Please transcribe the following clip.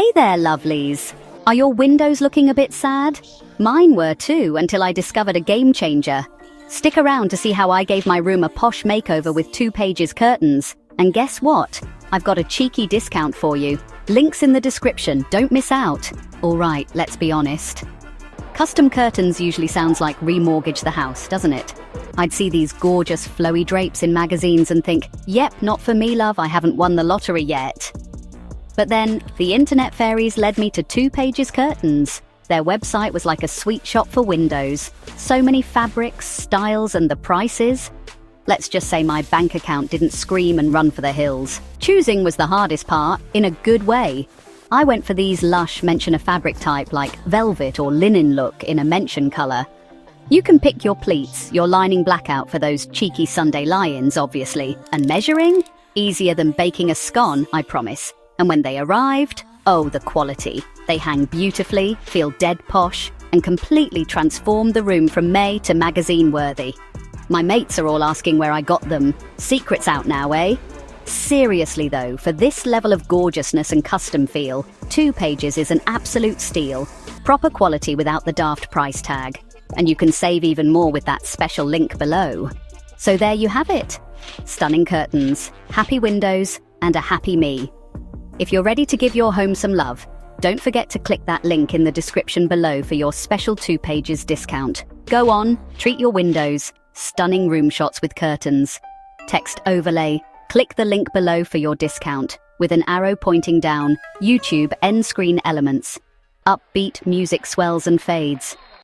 Hey there, lovelies. Are your windows looking a bit sad? Mine were too, until I discovered a game changer. Stick around to see how I gave my room a posh makeover with TwoPages curtains. And guess what? I've got a cheeky discount for you. Links in the description, don't miss out. Alright, let's be honest. Custom curtains usually sounds like remortgage the house, doesn't it? I'd see these gorgeous flowy drapes in magazines and think, yep, not for me, love, I haven't won the lottery yet. But then, the internet fairies led me to TwoPages curtains. Their website was like a sweet shop for windows. So many fabrics, styles, and the prices. Let's just say my bank account didn't scream and run for the hills. Choosing was the hardest part, in a good way. I went for these lush mention a fabric type like velvet or linen look in a mention colour. You can pick your pleats, your lining blackout for those cheeky Sunday lie-ins, obviously. And measuring? Easier than baking a scone, I promise. And when they arrived, oh, the quality. They hang beautifully, feel dead posh, and completely transform the room from May to magazine worthy. My mates are all asking where I got them. Secrets out now, eh? Seriously though, for this level of gorgeousness and custom feel, TwoPages is an absolute steal. Proper quality without the daft price tag. And you can save even more with that special link below. So there you have it. Stunning curtains, happy windows, and a happy me. If you're ready to give your home some love, don't forget to click that link in the description below for your special TwoPages discount. Go on, treat your windows. Stunning room shots with curtains. Text overlay. Click the link below for your discount, with an arrow pointing down. YouTube end screen elements. Upbeat music swells and fades.